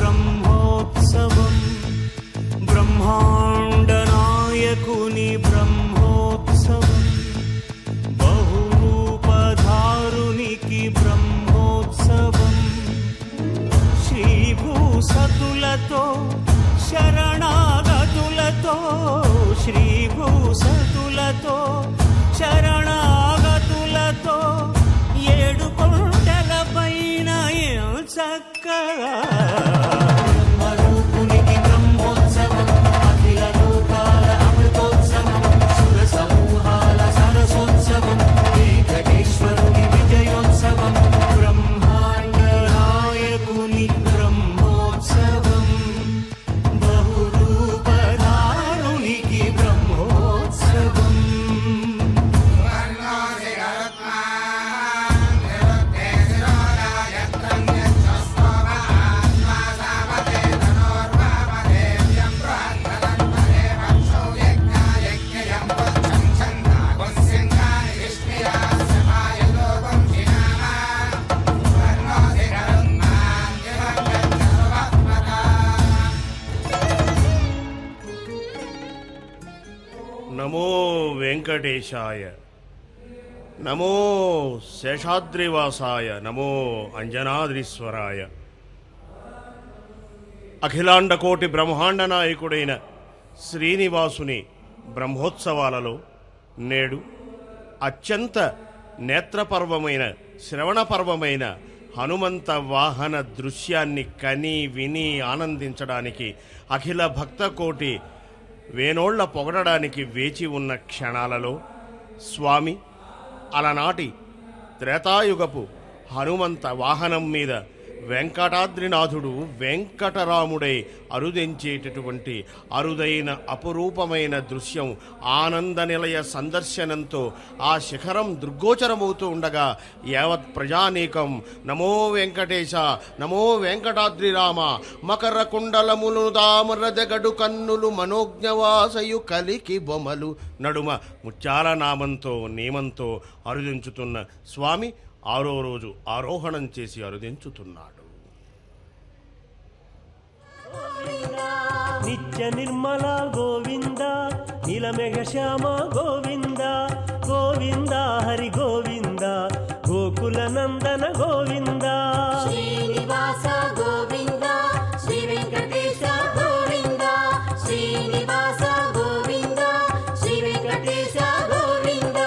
బ్రహ్మోత్సవం బ్రహ్మాండ నాయకుని బ్రహ్మోత్సవం బహురూపధారునికి బ్రహ్మోత్సవం శ్రీభూసతులతో శరణాగతులతో శ్రీభూసతులతో శరణాగతులతో ఏడు కొండల పైన చక్కగా బ్రహ్మరూపునికి బ్రహ్మోత్సవం అఖిల లోకాల అమృతోత్సవం సుర సమూహాల సరసోత్సవం వెంకటేశ్వరుని విజయోత్సవం బ్రహ్మాండ నాయకుని బ్రహ్మోత్సవం బహురూపధారునికి బ్రహ్మోత్సవం నమో వెంకటేశాయ, నమో శేషాద్రివాసాయ, నమో అంజనాద్రీశ్వరాయ. అఖిలాండకోటి బ్రహ్మాండ నాయకుడైన శ్రీనివాసుని బ్రహ్మోత్సవాలలో నేడు అత్యంత నేత్రపర్వమైన శ్రవణపర్వమైన హనుమంత వాహన దృశ్యాన్ని కని విని ఆనందించడానికి అఖిల భక్తకోటి వేనోళ్ల పొగడడానికి వేచి ఉన్న క్షణాలలో స్వామి అలనాటి త్రేతాయుగపు హనుమంత వాహనం మీద వెంకటాద్రినాథుడు వెంకటరాముడై అరుదించేటటువంటి అరుదైన అపురూపమైన దృశ్యం ఆనంద నిలయ సందర్శనంతో ఆ శిఖరం దృగ్గోచరమవుతూ ఉండగా యావత్ ప్రజానీకం నమో వెంకటేశ, నమో వెంకటాద్రిరామ, మకర కుండలములు దామరదగడు కన్నులు మనోజ్ఞవాసయు కలికి బొమ్మలు నడుమ ముత్యాల నామంతో నియమంతో అరుదించుతున్న స్వామి ఆరో రోజు ఆరోహణం చేసి అరుదించుతున్నాడు. నిత్య నిర్మల గోవింద, నీలమేఘ శ్యామ గోవింద, గోవింద హరి గోవింద, గోకుల నందన గోవింద, శ్రీనివాస గోవింద, శ్రీ వెంకటేశ గోవింద, శ్రీనివాస గోవింద, శ్రీ వెంకటేశ గోవింద.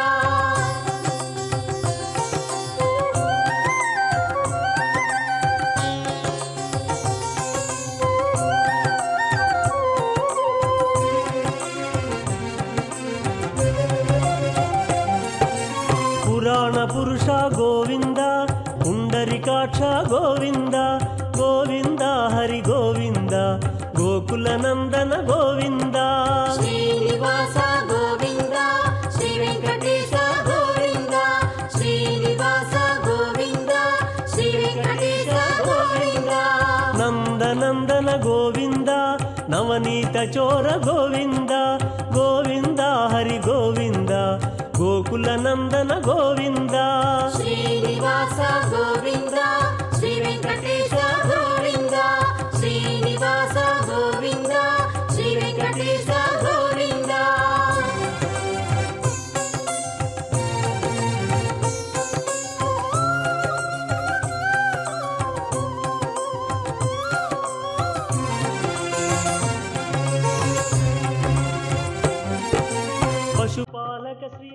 పురాణ పురుష గోవింద, పుండరికాక్ష గోవింద, గోవింద హరి గోవింద, గోకుల నందన గోవింద, శ్రీనివాస గోవింద, శ్రీ వెంకటేశ గోవింద, శ్రీనివాస గోవింద, శ్రీ వెంకటేశ గోవింద. నందనందన గోవింద, నవనీత చోర గోవింద, గోవింద హరి గోవింద, గోకుల నందన గోవింద, శ్రీనివాస గోవింద, శ్రీ వెంకటేశ గోవింద, శ్రీనివాస గోవింద, శ్రీ వెంకటేశ గోవింద. పశుపాలక శ్రీ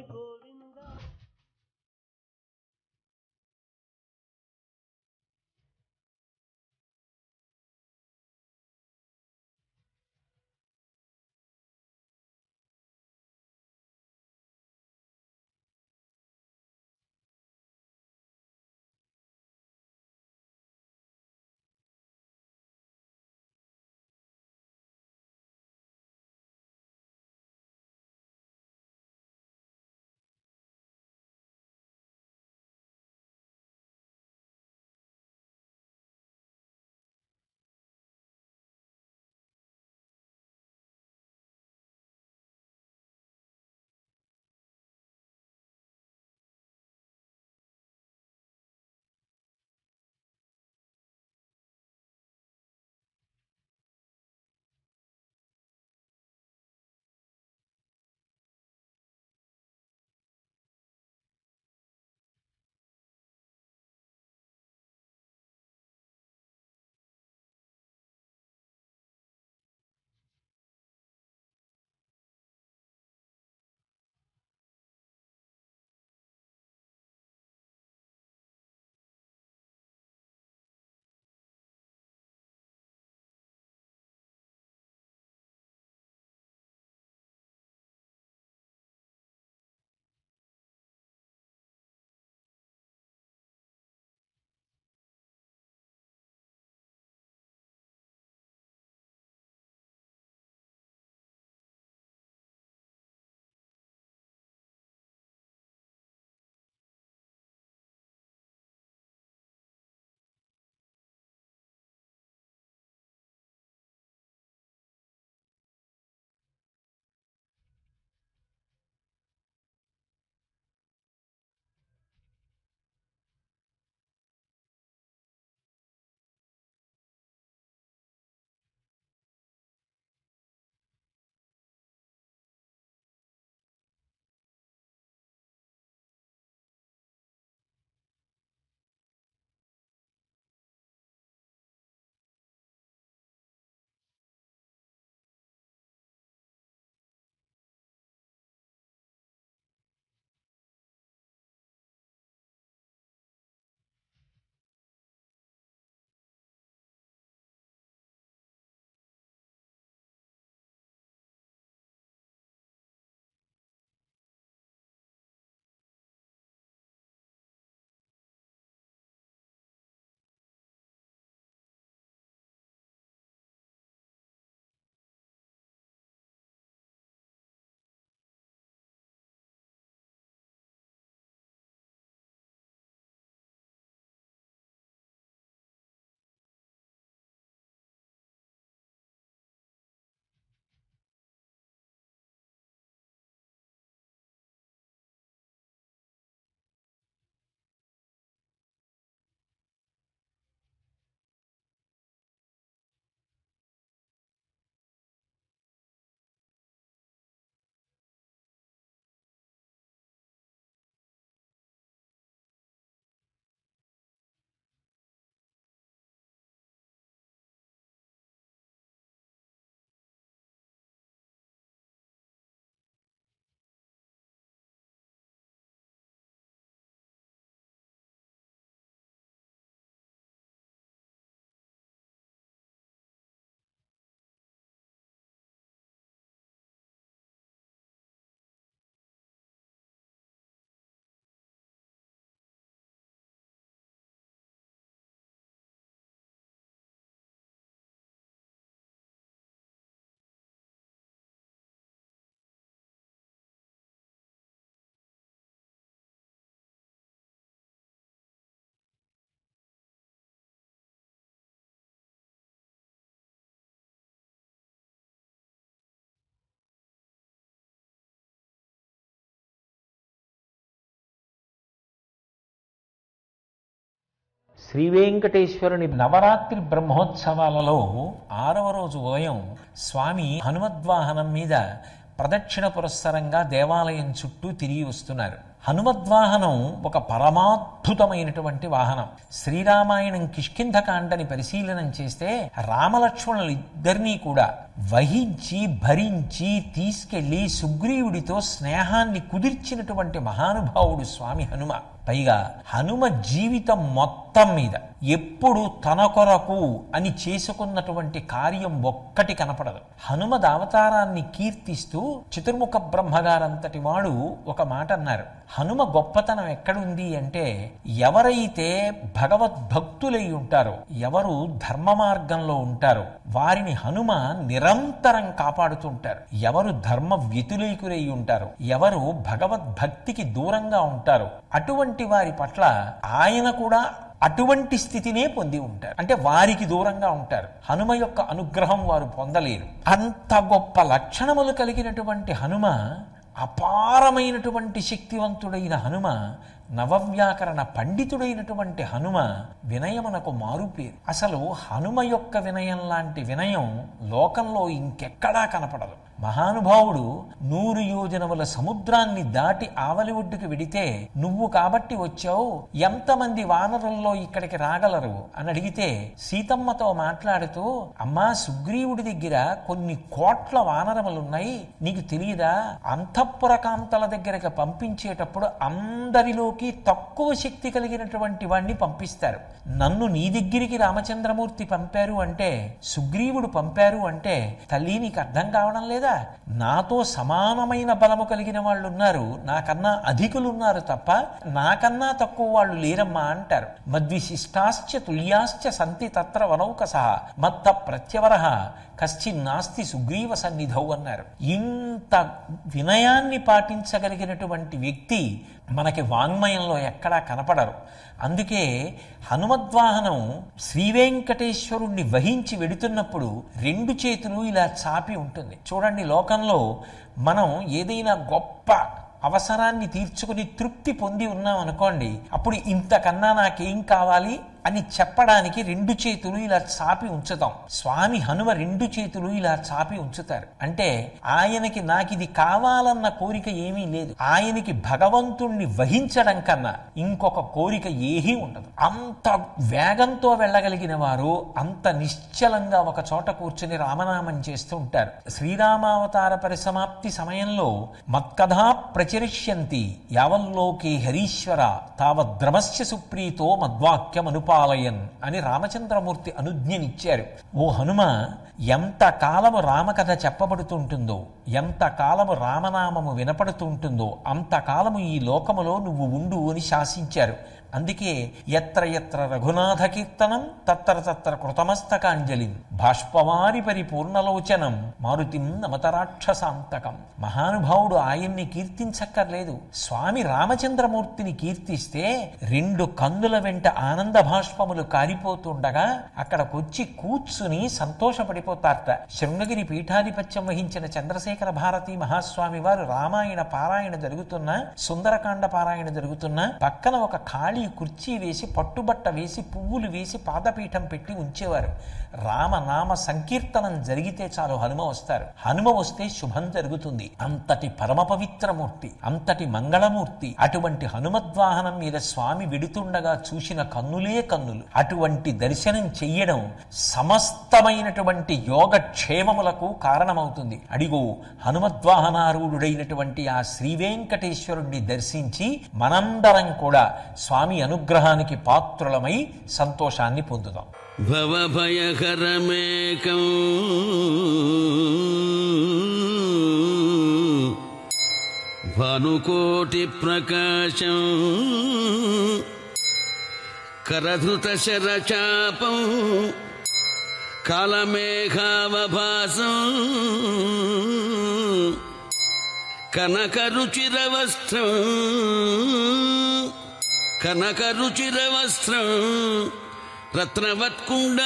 శ్రీ వెంకటేశ్వరుని నవరాత్రి బ్రహ్మోత్సవాలలో 6వ రోజు ఉదయం స్వామి హనుమద్వాహనం మీద ప్రదక్షిణ పురస్సరంగా దేవాలయం చుట్టూ తిరిగి వస్తున్నారు. హనుమద్వాహనం ఒక పరమాద్భుతమైనటువంటి వాహనం. శ్రీరామాయణం కిష్కింధకాండని పరిశీలనం చేస్తే రామలక్ష్మణులు ఇద్దరినీ కూడా వహించి భరించి తీసుకెళ్లి సుగ్రీవుడితో స్నేహాన్ని కుదిర్చినటువంటి మహానుభావుడు స్వామి హనుమ. పైగా హనుమ జీవితం మొత్తం మీద ఎప్పుడు తన కొరకు అని చేసుకున్నటువంటి కార్యం ఒక్కటి కనపడదు. హనుమద్ అవతారాన్ని కీర్తిస్తూ చతుర్ముఖ బ్రహ్మగారంతటి వాడు ఒక మాట అన్నారు. హనుమ గొప్పతనం ఎక్కడుంది అంటే, ఎవరైతే భగవద్భక్తులై ఉంటారో, ఎవరు ధర్మ మార్గంలో ఉంటారో వారిని హనుమ నిరంతరం కాపాడుతుంటారు. ఎవరు ధర్మ వ్యతిరేకులై ఉంటారో, ఎవరు భగవద్భక్తికి దూరంగా ఉంటారో అటువంటి వారి పట్ల ఆయన కూడా అటువంటి స్థితినే పొంది ఉంటారు. అంటే వారికి దూరంగా ఉంటారు. హనుమ యొక్క అనుగ్రహం వారు పొందలేరు. అంత గొప్ప లక్షణములు కలిగినటువంటి హనుమ, అపారమైనటువంటి శక్తివంతుడైన హనుమ, నవవ్యాకరణ పండితుడైనటువంటి హనుమ వినయమునకు మారుపేరు. అసలు హనుమ యొక్క వినయం లాంటి వినయం లోకంలో ఇంకెక్కడా కనపడదు. మహానుభావుడు 100 యోజనముల సముద్రాన్ని దాటి ఆవలి ఒడ్డుకు వెడితే నువ్వు కాబట్టి వచ్చావు, ఎంతమంది వానరుల్లో ఇక్కడికి రాగలరు అని అడిగితే సీతమ్మతో మాట్లాడుతూ, అమ్మా సుగ్రీవుడి దగ్గర కొన్ని కోట్ల వానరములున్నాయి, నీకు తెలియదా? అంతఃపుర కాంతల దగ్గరకు పంపించేటప్పుడు అందరిలోకి తక్కువ శక్తి కలిగినటువంటి వాణ్ణి పంపిస్తారు. నన్ను నీ దగ్గరికి రామచంద్రమూర్తి పంపారు అంటే, సుగ్రీవుడు పంపారు అంటే, తల్లి నీకు అర్థం కావడం లేదా? నాతో సమానమైన బలము కలిగిన వాళ్ళు ఉన్నారు, నాకన్నా అధికులున్నారు తప్ప నాకన్నా తక్కువ వాళ్ళు లేరమ్మా అంటారు. మద్విశిష్టాశ్చ తుల్యాశ్చ సంతి తత్ర వనౌకసః మత్త ప్రత్యవరః కశ్చిన్నాస్తి సుగ్రీవ సన్నిధౌ అన్నారు. ఇంత వినయాన్ని పాటించగలిగినటువంటి వ్యక్తి మనకి వాంగ్మయంలో ఎక్కడా కనపడరు. అందుకే హనుమద్వాహనం శ్రీవేంకటేశ్వరుణ్ణి వహించి వెడుతున్నప్పుడు 2 చేతులు ఇలా చాపి ఉంటుంది. చూడండి, లోకంలో మనం ఏదైనా గొప్ప అవసరాన్ని తీర్చుకుని తృప్తి పొంది ఉన్నాం అనుకోండి, అప్పుడు ఇంతకన్నా నాకేం కావాలి అని చెప్పడానికి 2 చేతులు ఇలా చాపి ఉంచుతాం. స్వామి హనుమ 2 చేతులు ఇలా చాపి ఉంచుతారు. అంటే ఆయనకి నాకిది కావాలన్న కోరిక ఏమీ లేదు. ఆయనకి భగవంతుణ్ణి వహించడం కన్నా ఇంకొక కోరిక ఏమీ ఉండదు. అంత వేగంతో వెళ్ళగలిగిన వారు అంత నిశ్చలంగా ఒక చోట కూర్చుని రామనామం చేస్తూ ఉంటారు. శ్రీరామావతార పరిసమాప్తి సమయంలో మత్కథా ప్రచరిష్యంతి యావల్లోకే హరీశ్వర తావద్రమస్య సుప్రీతో మద్వాక్యమనుపాలయన్ అని రామచంద్రమూర్తి అనుజ్ఞనిచ్చారు. ఓ హనుమ, ఎంత కాలము రామకథ చెప్పబడుతుంటుందో, ఎంత కాలము రామనామము వినపడుతుంటుందో అంతకాలము ఈ లోకములో నువ్వు ఉండు అని శాసించారు. అందుకే ఎత్ర ఎత్ర రఘునాథ కీర్తనం తత్ర తత్ర కృతమస్తకాంజలిం బాష్పవారి పరిపూర్ణలోచనం మారుతిం నమతరాక్షసాంతకం. మహానుభావుడు ఆయన్ని కీర్తించక్కర్లేదు. స్వామి రామచంద్రమూర్తిని కీర్తిస్తే 2 కన్నుల వెంట ఆనంద భాష్పములు కారిపోతుండగా అక్కడకొచ్చి కూర్చుని సంతోషపడిపోతారట. శృంగగిరి పీఠాధిపత్యం వహించిన చంద్రశేఖర భారతి మహాస్వామి వారు రామాయణ పారాయణ జరుగుతున్నా, సుందరకాండ పారాయణ జరుగుతున్నా పక్కన ఒక ఖాళీ కుర్చీ వేసి, పట్టుబట్ట వేసి, పువ్వులు వేసి, పాదపీఠం పెట్టి ఉంచేవారు. రామనామ సంకీర్తనం జరిగితే చాలు హనుమ వస్తారు. హనుమ వస్తే శుభం జరుగుతుంది. అంతటి పరమ పవిత్రమూర్తి, అంతటి మంగళమూర్తి. అటువంటి హనుమద్వాహనం మీద స్వామి వెడుతుండగా చూసిన కన్నులే కన్నులు. అటువంటి దర్శనం చెయ్యడం సమస్తమైనటువంటి యోగక్షేమములకు కారణమవుతుంది. అడిగో, హనుమద్వాహనారూఢుడైనటువంటి ఆ శ్రీవేంకటేశ్వరుణ్ణి దర్శించి మనందరం కూడా స్వామి అనుగ్రహానికి పాత్రులమై సంతోషాన్ని పొందుదాం. భవభయకరమేకం భానుకోటి ప్రకాశం కరధృత శరచాపం కాలమేఘావభాసం కనకరుచిరవస్త్రం కనకరుచిరవస్త్రం రత్నవత్కుండలాక్షం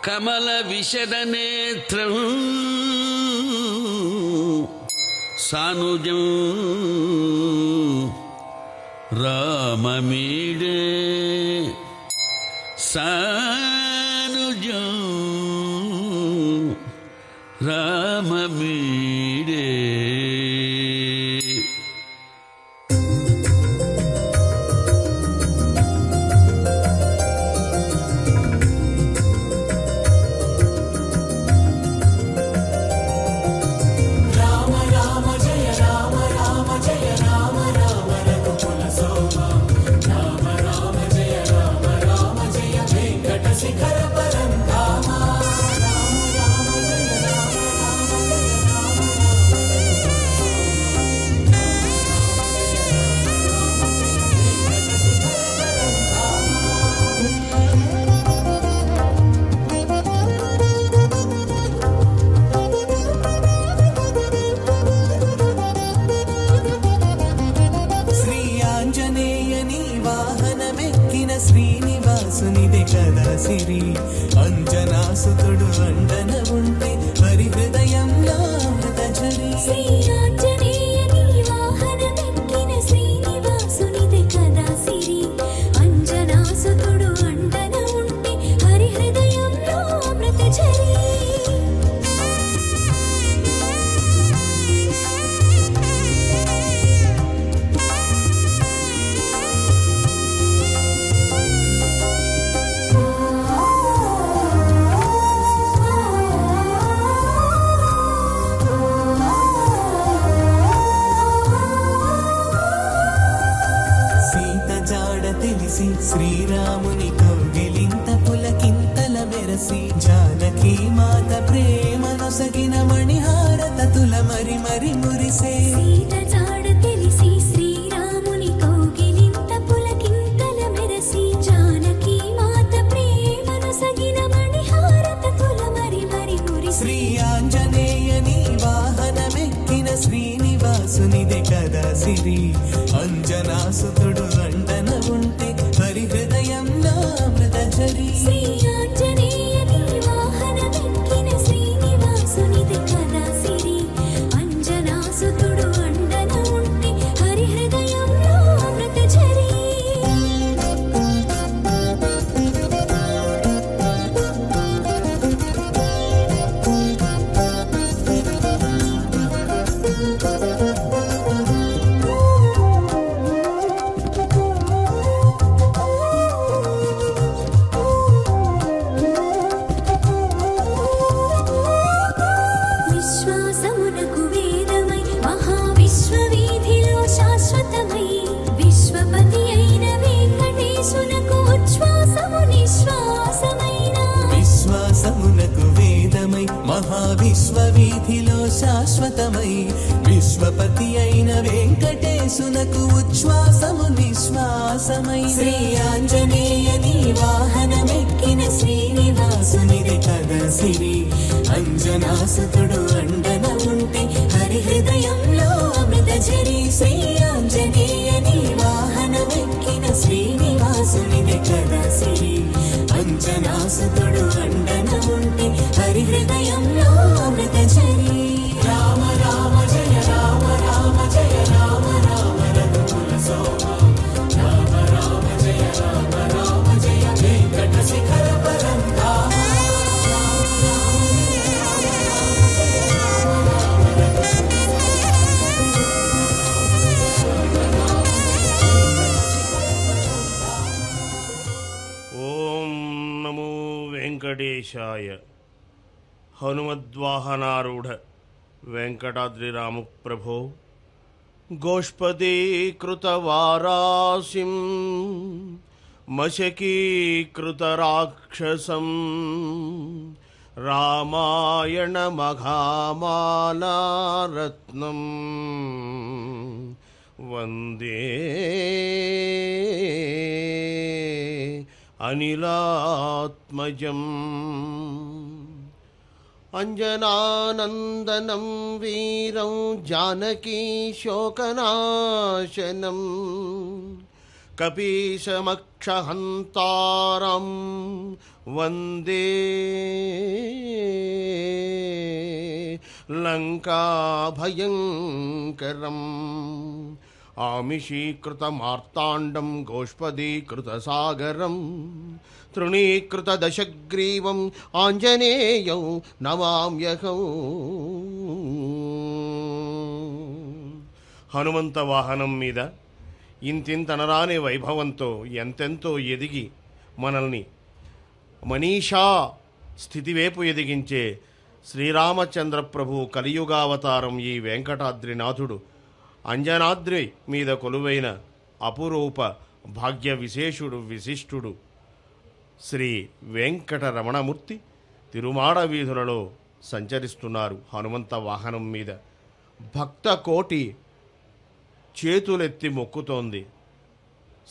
కమల విశదనేత్రం సానుజం రామమీడే సానుజం రామమీడే. శ్రీనివాసునిదే కదా సిరి అంజనాసుతుడు అండన ఉంటే హరి హృదయంలో అమృత ఝరి. శ్రీ ఆంజనేయని వాహనమెక్కిన శ్రీనివాసునిదే కదా సిరి అంజనాసుతుడు అండన ఉంటే హరి హృదయంలో అమృత ఝరి. తెలిసి శ్రీరాముని కౌగిలింత పులకింతల మెరసి జానకి మాత ప్రేమనొసగిన మణిహారతతుల మరి మరి మురిసే. సీత జాడ తెలిసి శ్రీరాముని కౌగిలింత పులకింతల మెరసి జానకి మాత ప్రేమనొసగిన మణిహారతతుల మరి మరి మురిసే. శ్రీ ఆంజనేయని వాహనమెక్కిన శ్రీనివాసునిదే కదా సిరి అంజనాసుతుడు అండన ఉంటే హరి హృదయంలో అమృత ఝరి. శ్రీ ఆంజనేయని వాహనమెక్కిన శ్రీనివాసునిదే కదా సిరి అంజనాసుతుడు అండన ఉంటే హరి హృదయంలో అమృత ఝరి. విశ్వాసమునకు వేదమై మహావిశ్వవీధిలో శాశ్వతమై విశ్వపతి అయిన వెంకటేశునకు ఉచ్ఛ్వాసము నిశ్వాసమైన. విశ్వాసమునకు వేదమై మహావిశ్వవీధిలో శాశ్వతమై విశ్వపతి అయిన వెంకటేశునకు ఉచ్ఛ్వాసము నిశ్వాసమై. శ్రీ ఆంజనేయని వాహనమెక్కిన శ్రీనివాసునిదే కదా సిరి అంజనాసుతుడు అండన ఉంటే హరి హృదయంలో అమృత ఝరి. శ్రీ ఆంజనేయని వాహనమెక్కిన శ్రీనివాసునిదే కదా సిరి అంజనాసుతుడు అండన ఉంటే హరి హృదయంలో అమృత ఝరి. రామ రామ జయ రామ రామ జయ రామ రామ రఘుకుల సోమ రామ రామ జయ రామ రామ జయ వెంకట శిఖర పరంధామ. ఓం నమో వెంకటేశాయ. హనుమద్వాహనారూఢ వెంకటాద్రి రామప్రభో గోష్పదీకృతవారాసిం మశకీకృతరాక్షసం రామాయణమఘామాలారత్నం వందే అనిలాత్మజం. అంజనానందనం వీరం జానకీ శోకనాశనం కపీశమక్షహంతారం వందే లంకాభయంకరం. ఆమిషీకృతమార్తాండం గోష్పదీకృతసాగరం తృణీకృతదశగ్రీవం ఆంజనేయం నమామ్యహం. హనుమంత వాహనం మీద ఇంతింతనరాని వైభవంతో ఎంతెంతో ఎదిగి మనల్ని మనీషా స్థితివైపు ఎదిగించే శ్రీరామచంద్ర ప్రభు కలియుగావతారం ఈ వెంకటాద్రినాథుడు అంజనాద్రి మీద కొలువైన అపురూప భాగ్య విశేషుడు విశిష్టుడు శ్రీ వెంకటరమణమూర్తి తిరుమాడ వీధులలో సంచరిస్తున్నారు హనుమంత వాహనం మీద. భక్త కోటి చేతులెత్తి మొక్కుతోంది.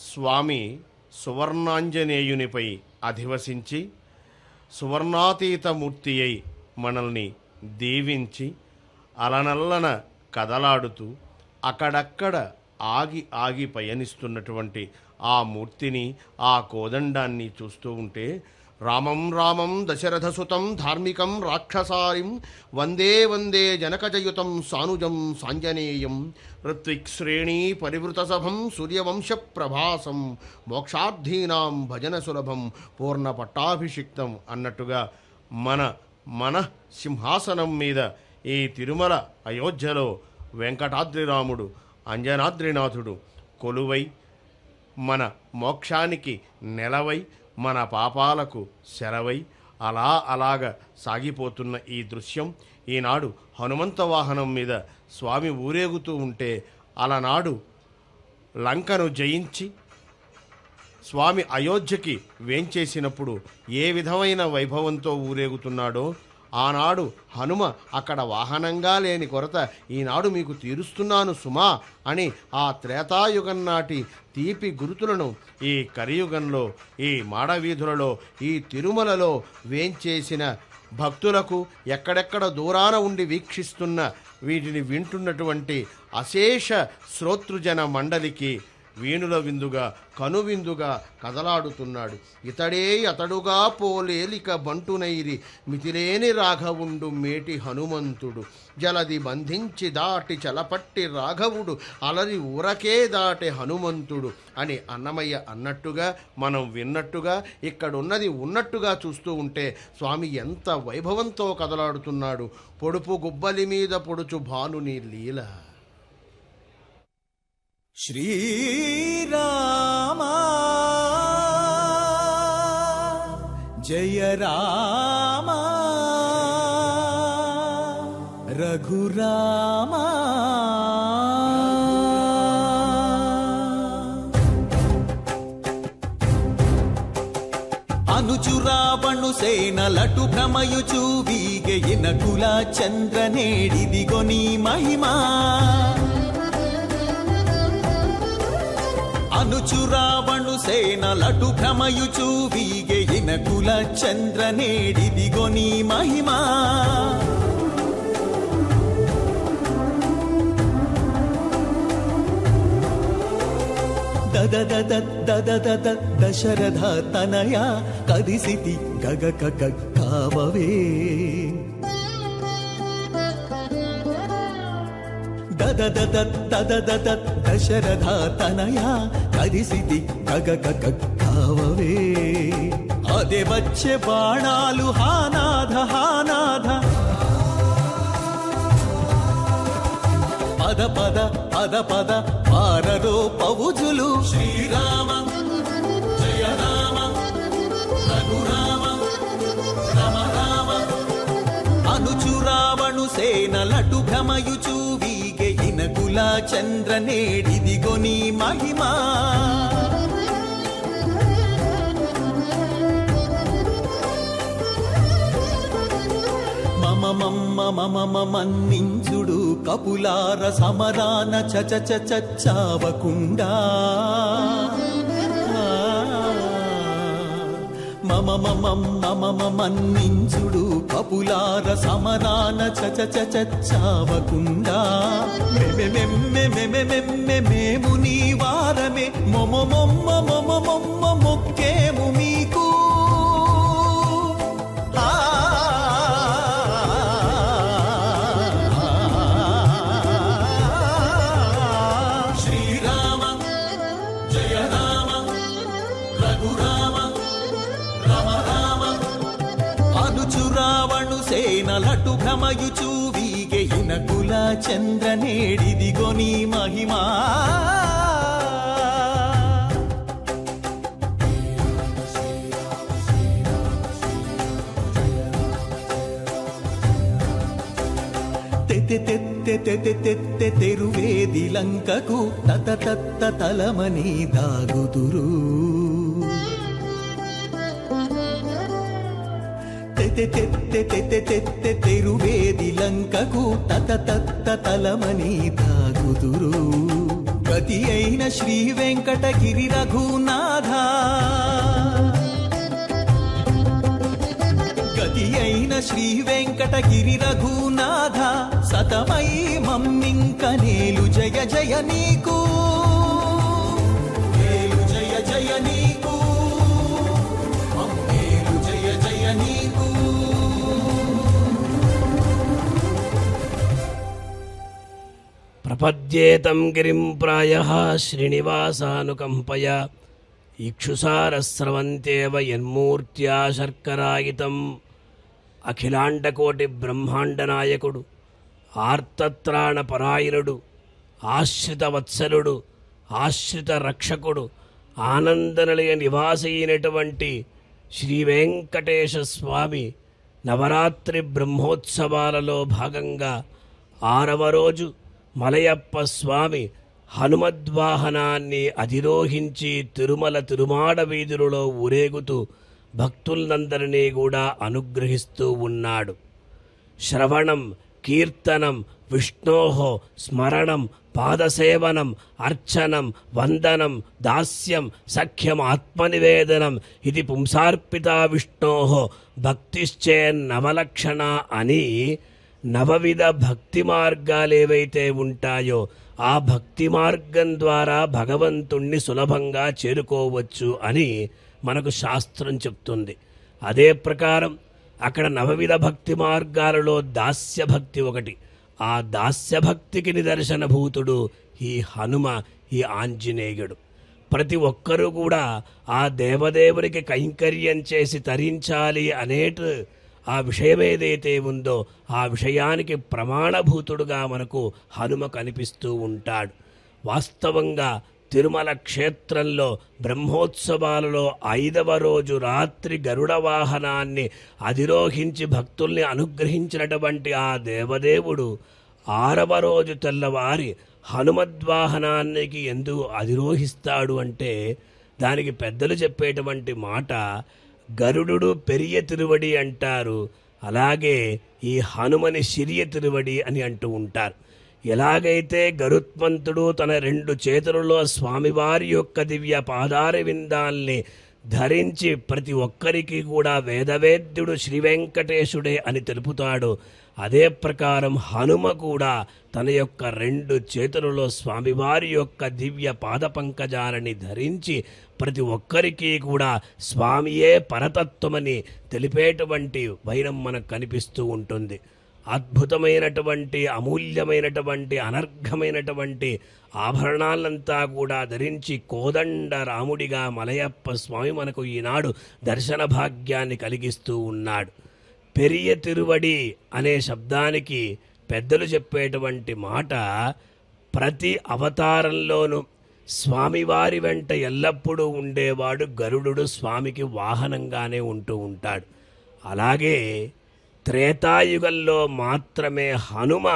స్వామి సువర్ణాంజనేయునిపై అధివసించి సువర్ణాతీతమూర్తి అయి మనల్ని దీవించి అలనల్లన కదలాడుతూ అక్కడక్కడ ఆగి ఆగి పయనిస్తున్నటువంటి ఆ మూర్తిని, ఆ కోదండాన్ని చూస్తూ ఉంటే రామం రామం దశరథసుతం ధార్మికం రాక్షసారిం వందే వందే జనకజయుతం సానుజం సాంజనేయం ఋత్విక్శ్రేణీ పరివృతసభం సూర్యవంశ ప్రభాసం మోక్షార్థీనాం భజన సులభం పూర్ణ పట్టాభిషిక్తం అన్నట్టుగా మన సింహాసనం మీద ఈ తిరుమల అయోధ్యలో వెంకటాద్రిరాముడు అంజనాద్రినాథుడు కొలువై మన మోక్షానికి నెలవై మన పాపాలకు శరవై అలాగ సాగిపోతున్న ఈ దృశ్యం ఈనాడు హనుమంత వాహనం మీద స్వామి ఊరేగుతూ ఉంటే అలనాడు లంకను జయించి స్వామి అయోధ్యకి వేంచేసినప్పుడు ఏ విధమైన వైభవంతో ఊరేగుతున్నాడో ఆనాడు హనుమ అక్కడ వాహనంగా లేని కొరత ఈనాడు మీకు తీరుస్తున్నాను సుమా అని ఆ త్రేతాయుగం నాటి తీపి గురుతులను ఈ కలియుగంలో ఈ మాడవీధులలో ఈ తిరుమలలో వేంచేసిన భక్తులకు ఎక్కడెక్కడ దూరాన ఉండి వీక్షిస్తున్న వీటిని వింటున్నటువంటి అశేష శ్రోతృజన మండలికి వీణుల విందుగా కనువిందుగా కదలాడుతున్నాడు. ఇతడే అతడుగా పోలేలిక బంటునైరి మితిలేని రాఘవుండు మేటి హనుమంతుడు జలది బంధించి దాటి చలపట్టి రాఘవుడు అలరి ఊరకే దాటి హనుమంతుడు అని అన్నమయ్య అన్నట్టుగా మనం విన్నట్టుగా ఇక్కడున్నది ఉన్నట్టుగా చూస్తూ ఉంటే స్వామి ఎంత వైభవంతో కదలాడుతున్నాడు. పొడుపు గుబ్బలి మీద పొడుచు భానుని లీల. శ్రీరామా జయ రామా రఘురామా అనుచురావణు సేనలటు భ్రమయుచు వీగెయిన కుల చంద్రనేడిదిగొని మహిమా అనుచురావణు సేనలటు భ్రమయుచు వీగెయిన కుల చంద్రనేడిదిగొని మహిమా దదదద దశరథ తనయ కదిసితి గగక కావవే దదదద దశరథ తనయ కదిసితి గగక కావవే అదే వచ్చే బాణాలు హానాథ హానాథ పద పద పద పద పారలో పవుజులు శ్రీరామ జయ రామ రఘురామ రమ రామ అనుచురావణు సేనలటు భ్రమయుచు వీగెయిన కుల చంద్రనేడిదిగొని మహిమా మన్నించుడు కపులార సమరాన చచావకుండా మన్నించుడు కపులార సమరాన చచావకుండా మేము నీ వారమే మొమ్మ మొక్కేము మీకు శ్రీరామ దండెత్తుచు రావణు సేనలటు భ్రమయుచు వీగెయిన కుల చంద్రనేడిదిగొని మహిమా తెరువేది లంకకు తత తలమని దాగుదురు తెరువేది లంకకు తత తలమని దాగుదురు గతి అయిన శ్రీ వెంకటగిరి రఘునాథ గతి అయిన శ్రీ వెంకటగిరి రఘునాథ సతమై మమ్మింక నేలు జయ జయ నీకు నేలు జయ జయ నీకు మమ్మేలు జయ జయ నీకు. ప్రపద్యేతం గిరిం ప్రాయః శ్రీనివాసానుకంపయ ఇక్షుసారస్రవంతేవ యన్మూర్త్యా శర్కరాయితం. అఖిలాండకోటి బ్రహ్మాండ నాయకుడు, ఆర్తత్రాణ పరాయణుడు, ఆశ్రిత వత్సలుడు, ఆశ్రిత రక్షకుడు, ఆనందనిలయ నివాసి అయినటువంటి శ్రీ వెంకటేశ స్వామి నవరాత్రి బ్రహ్మోత్సవాలలో భాగంగా 6వ రోజు మలయప్ప స్వామి హనుమద్వాహనాన్ని అధిరోహించి తిరుమల తిరుమాడ వీధులలో ఊరేగుతూ భక్తులందరినీ కూడా అనుగ్రహిస్తూ ఉన్నాడు. శ్రవణం, కీర్తనం, విష్ణోః స్మరణం, పాదసేవనం, అర్చనం, వందనం, దాస్యం, సఖ్యం, ఆత్మనివేదనం ఇది పుంసార్పితా విష్ణోః భక్తిశ్చేన్నవలక్షణ అని నవవిధ భక్తి మార్గాలేవైతే ఉంటాయో ఆ భక్తి మార్గం ద్వారా భగవంతుణ్ణి సులభంగా చేరుకోవచ్చు అని మనకు శాస్త్రం చెప్తుంది. అదే ప్రకారం అక్కడ నవవిధ భక్తి మార్గాలలో దాస్య భక్తి ఒకటి. ఆ దాస్య భక్తికి నిదర్శనభూతుడు ఈ హనుమ, ఈ ఆంజనేయుడు. ప్రతి ఒక్కరూ కూడా ఆ దేవదేవునికి కైంకర్యం చేసి తరించాలి అనేటు ఆ విషయం ఏదైతే ఉందో ఆ విషయానికి ప్రమాణభూతుడుగా మనకు హనుమ కనిపిస్తూ ఉంటాడు. వాస్తవంగా తిరుమల క్షేత్రంలో బ్రహ్మోత్సవాలలో 5వ రోజు రాత్రి గరుడ వాహనాన్ని అధిరోహించి భక్తుల్ని అనుగ్రహించినటువంటి ఆ దేవదేవుడు 6వ రోజు తెల్లవారి హనుమద్వాహనానికి ఎందుకు అధిరోహిస్తాడు అంటే దానికి పెద్దలు చెప్పేటువంటి మాట గరుడు పెరియ తిరువడి అంటారు. అలాగే ఈ హనుమని సిరియ తిరువడి అని అంటూ ఉంటారు. ఎలాగైతే గరుత్మంతుడు తన 2 చేతులలో స్వామివారి యొక్క దివ్య పాదార విందాల్ని ధరించి ప్రతి ఒక్కరికి కూడా వేదవేద్యుడు శ్రీ వెంకటేశుడే అని తెలుపుతాడు. అదే ప్రకారం హనుమ కూడా తన యొక్క 2 చేతులలో స్వామివారి యొక్క దివ్య పాద పంకజాలని ధరించి ప్రతి ఒక్కరికి కూడా స్వామియే పరతత్వమని తెలిపేటువంటి వైనం మనకు కనిపిస్తూ ఉంటుంది. అద్భుతమైనటువంటి, అమూల్యమైనటువంటి, అనర్ఘమైనటువంటి ఆభరణాలంతా కూడా ధరించి కోదండ రాముడిగా మలయప్ప స్వామి మనకు ఈనాడు దర్శన భాగ్యాన్ని కలిగిస్తూ ఉన్నాడు. పెరియ తిరువడి అనే శబ్దానికి పెద్దలు చెప్పేటువంటి మాట ప్రతి అవతారంలోనూ స్వామివారి వెంట ఎల్లప్పుడూ ఉండేవాడు గరుడు స్వామికి వాహనంగానే ఉంటూ ఉంటాడు. అలాగే త్రేతాయుగంలో మాత్రమే హనుమ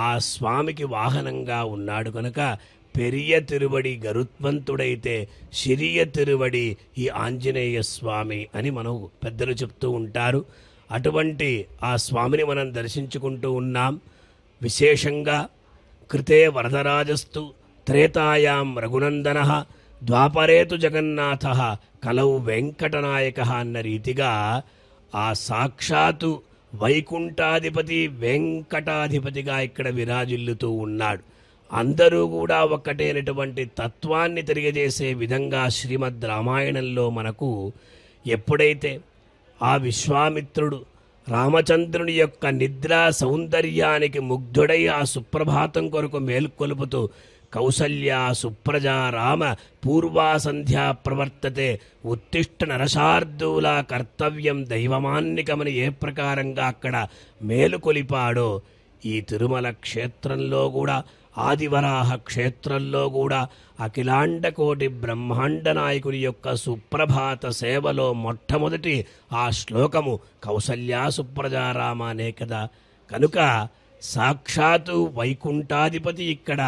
ఆ స్వామికి వాహనంగా ఉన్నాడు కనుక పెరియ తిరువడి గరుత్మంతుడైతే సిరియ తిరువడి ఈ ఆంజనేయ స్వామి అని మనం పెద్దలు చెప్తూ ఉంటారు. అటువంటి ఆ స్వామిని మనం దర్శించుకుంటూ ఉన్నాం. విశేషంగా కృతే వరదరాజస్తు త్రేతాయాం రఘునందనః ద్వాపరేతు జగన్నాథః కలౌ వెంకటనాయకః అన్న రీతిగా ఆ సాక్షాత్తు వైకుంఠాధిపతి వెంకటాధిపతిగా ఇక్కడ విరాజిల్లుతూ ఉన్నాడు. అందరూ కూడా ఒక్కటైనటువంటి తత్వాన్ని తెలియజేసే విధంగా శ్రీమద్ రామాయణంలో మనకు ఎప్పుడైతే ఆ విశ్వామిత్రుడు రామచంద్రుని యొక్క నిద్రా సౌందర్యానికి ముగ్ధుడై ఆ సుప్రభాతం కొరకు మేల్కొలుపుతూ కౌసల్యా సుప్రజా రామ పూర్వా సంధ్యా ప్రవర్తతే ఉత్తిష్ట నరశార్దూలా కర్తవ్యం దైవమాన్నికమని ఏ ప్రకారంగా అక్కడ మేలుకొలిపాడో ఈ తిరుమల క్షేత్రంలో కూడా, ఆదివరాహ క్షేత్రంలో కూడా అఖిలాండకోటి బ్రహ్మాండ నాయకుని యొక్క సుప్రభాత సేవలో మొట్టమొదటి ఆ శ్లోకము కౌసల్యా సుప్రజారామ అనే కదా. కనుక సాక్షాత్తు వైకుంఠాధిపతి ఇక్కడ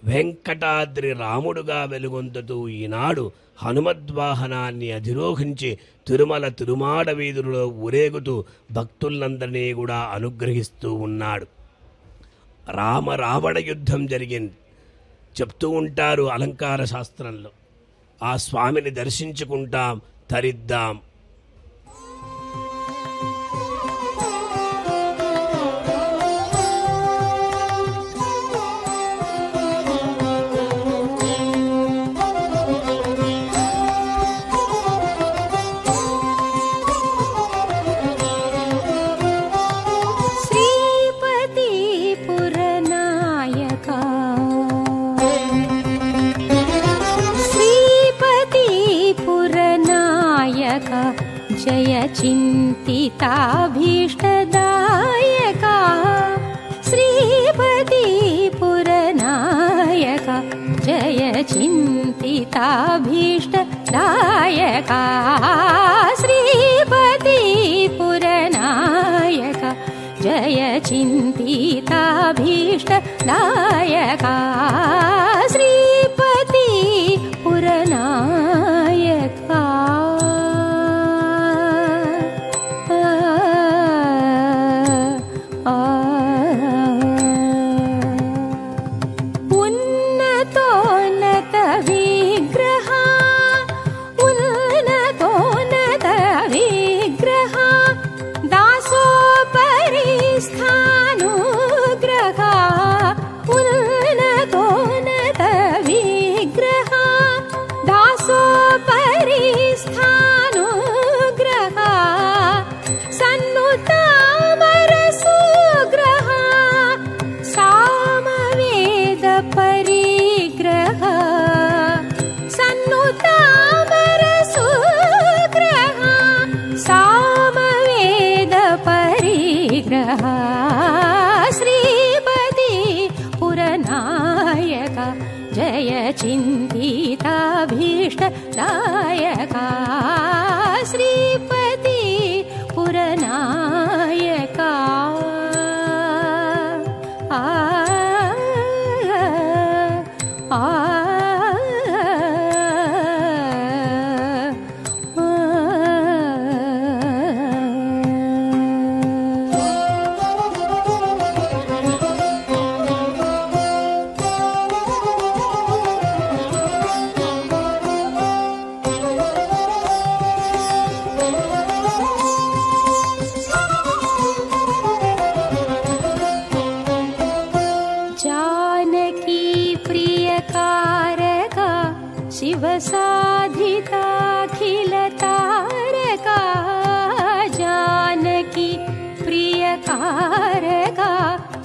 వెంకటాద్రి రాముడుగా వెలుగొందుతూ ఈనాడు హనుమద్వాహనాన్ని అధిరోహించి తిరుమల తిరుమాడ వీధులలో ఊరేగుతూ భక్తులందరినీ కూడా అనుగ్రహిస్తూ ఉన్నాడు. రావణ యుద్ధం జరిగింది చెప్తూ ఉంటారు అలంకార శాస్త్రంలో. ఆ స్వామిని దర్శించుకుంటాం, తరిద్దాం. जय चिन्तिताभीष्टदायका श्रीपति पुरनायका जय चिन्तिताभीष्टदायका श्रीपति पुरनायका जय चिन्तिताभीष्टदायका श्रीपति पुरनायका श्रीपति पुरनायका जय चिन्तिताभीष्टदायका श्रीपति पुरनायका शिवसाधिताखिलतारका जानकी प्रियकारका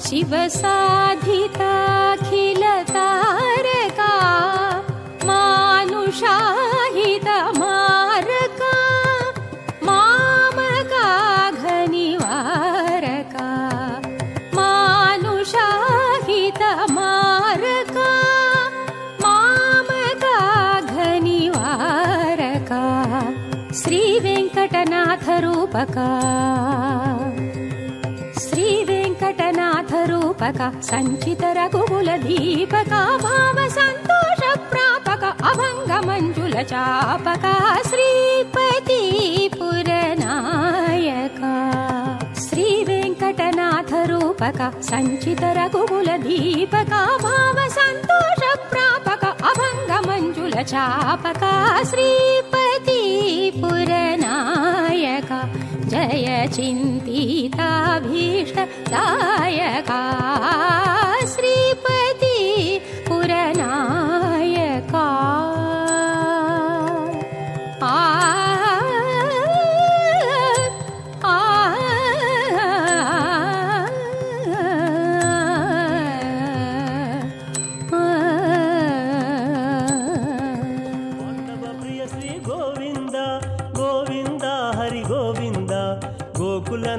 शिवसाधिताखिलतारका मानुषाहितमारका मामका घनिवारका मानुषाहितमारका श्री वेंकटनाथ रूपका श्री वेंकटनाथ रूपका संचित रघुकुल दीपका भाव संतोष प्रापक अभंग मंजुल चापका श्रीपति पुरनायका श्री वेंकटनाथ रूपका संचित रघुकुल दीपका भाव संतोष प्रापक अभंग मंजुल चापका श्रीपति पुरनायका जय चिन्तिताभीष्टदायका श्रीपति पुरनायका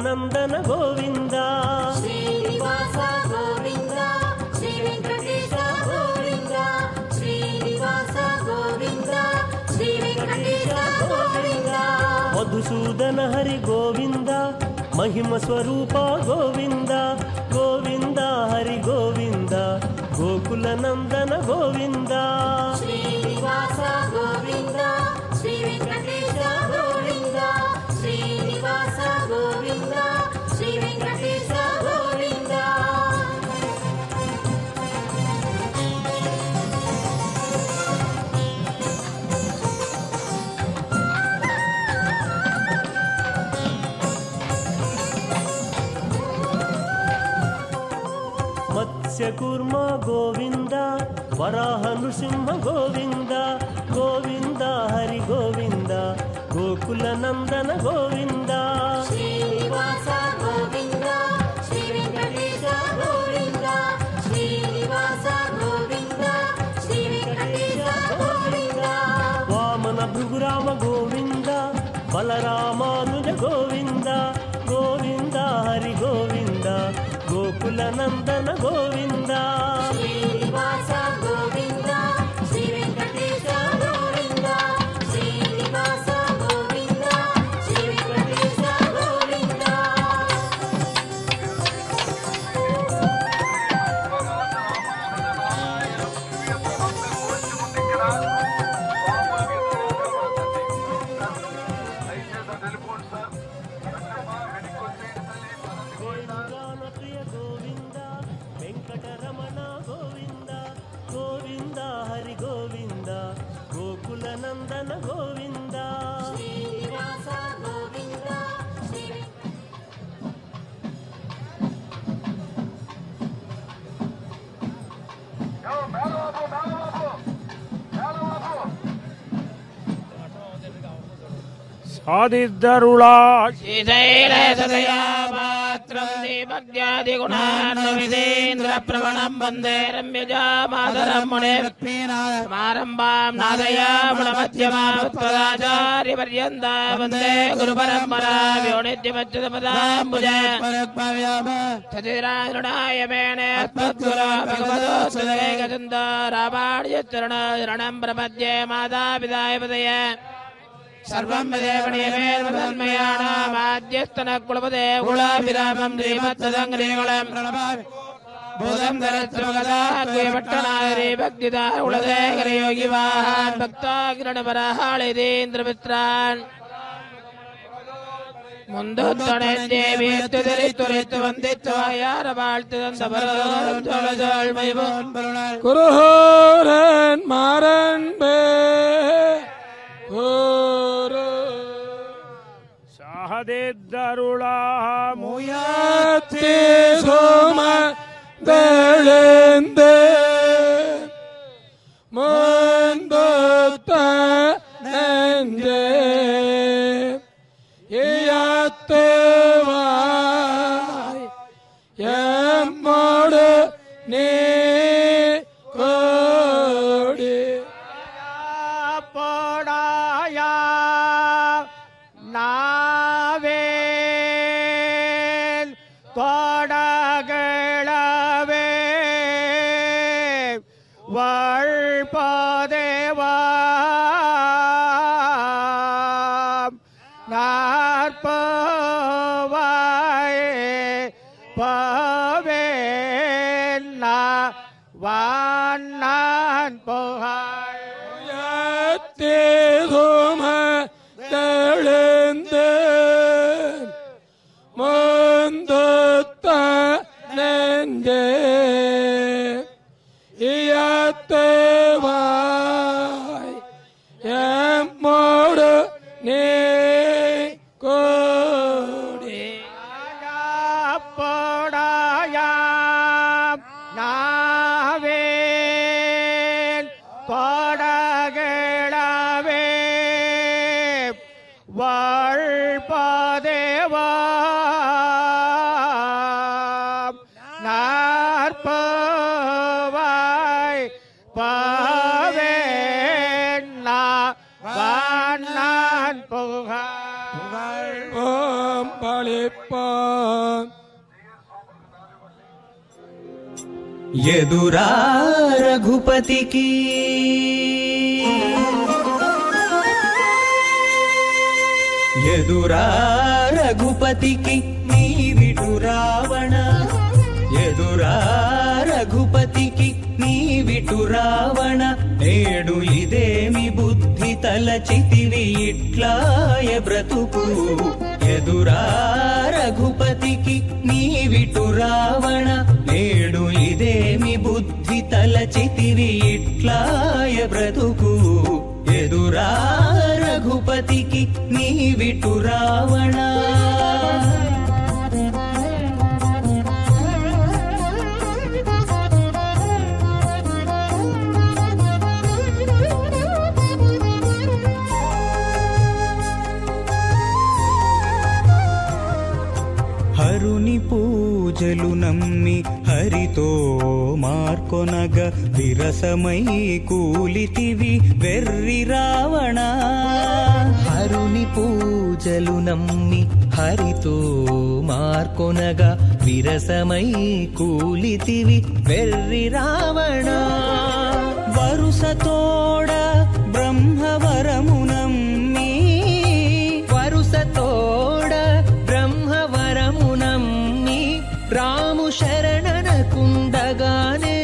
నందన గోవింద శ్రీనివాస గోవింద శ్రీ వెంకటేశ గోవింద శ్రీనివాస గోవింద శ్రీ వెంకటేశ గోవింద మధుసూదన హరి గోవింద మహిమ స్వరూప గోవింద గోవింద హరి గోవింద గోకుల నందన గోవింద శ్రీనివాస గోవింద శ్రీ వెంకటేశ గోవింద శ్రీనివాస గోవింద శ్రీ వెంకటేశ గోవింద మత్స్యకూర్మ గోవింద వరాహ నృసింహ గోవింద గోవింద హరి గోవింద గోకుల నందన గోవింద శ్రీనివాస గోవింద శ్రీ వెంకటేశ గోవింద శ్రీనివాస గోవింద శ్రీ వెంకటేశ గోవింద వామన భృగురామ గోవింద బలరామానుజ గోవింద గోవింద హరి గోవింద గోకుల నందన గోవింద శ్రీనివాస గోవింద శ్రీ వెంకటేశ గోవింద శ్రీనివాస గోవింద శ్రీ వెంకటేశ గోవింద ప్రియ గోవింద వెంకటరమణ గోవింద గోవింద హరి గోవింద గోకుల నందన గోవింద శ్రీనివాస గోవింద శ్రీ సాదిద్దరుళా శ్రీశైలసదయాపాత్రం దీపజ్ఞాదిగుణాన్వితేంద్రప్రవణం వందే రమ్యజామాతరం మునేర్మారంభాం నాదయాముణమధ్యమాచార్యపర్యంతా వందే గురుపరంపరాభ్యో నిత్యమచ్యుతపదాంబుజాయ మేనే అస్మద్గురో భగవతో సుదేకచంద రామాణ్యచరణం ప్రపద్యే మాతాపితాయ పదయ సర్వం దేవణీయమేన్మయాణమాద్యస్తన కులపదే కులాభిరామం శ్రీమత్సంగ్రీకులం బోధం ధరత్వగదాత్వయపట్టణారీ భక్తిదారుళదేకరయోగి వాహాన్ భక్తాగ్రణపరహాళిదేంద్రమిత్రాన్ முந்தொத்தனே வீர்த்துதரித்துரைத்து வந்தித்துவாயார வாழ்த்து தந்த பரதோரம் தொழதோழ்மைவோன் குருஹோரன் மாறன் பே சாதித்தருளா முயத்தி சோம தெழுந்து முந்தொத்த நெஞ்சே இயத்துவாய் எம்மோடு நீ கோடி போடாயா நாவேல் கொடகளவே வாழ்பதேவாம் நாற்பவாயே பவேல் வான் புகாய் தெழுந்து முந்தொத்த நெஞ்சே இயத்துவாய் எம்மோடு நீ கோடி போடாயாம் நாவேல் கொடகளவே வாழ்பதேவாம் நான் ఎదురా రఘుపతికి ఎదురా రఘుపతికి నీవిటు రావణ ఎదురా రఘుపతికి నీవిటు రావణ నేడు ఇదేమి బుద్ధి తలచితివి ఇట్లాయ బ్రతుకు ఎదురా రఘుపతికి నీవిటు రావణ నేడు ఇదేమి బుద్ధి తలచితివి ఇట్లాయ బ్రతుకు ఎదురా రఘుపతికి నీవిటు రావణ హరుని పూజలు నమ్మి హరితో మార్కొనగ విరసమై కూలితివి వెర్రి రావణ హరుని పూజలు నమ్మి హరితో మార్కొనగా విరసమై కూలితివి వెర్రి రావణ వరుసతోడ బ్రహ్మవరము నమ్మి వరుసతోడ బ్రహ్మవరము నమ్మి రాము శరణనకుండగానే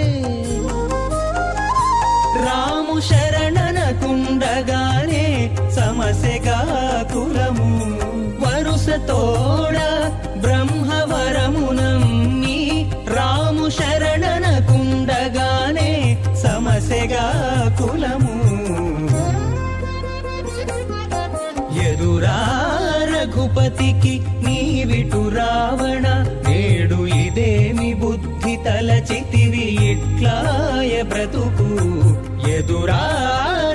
రాము శరణనకుండగానే సమస్యగా కులము వరుసతోడ బ్రహ్మవరము నమ్మి రాము శరణనకుండగానే సమస్యగా కులము ఎదురా రఘుపతికి నీవిటు రావణ నేడు ఇదేమి బుద్ధి తలచితివి ఇట్లాయ బ్రతుకు ఎదురా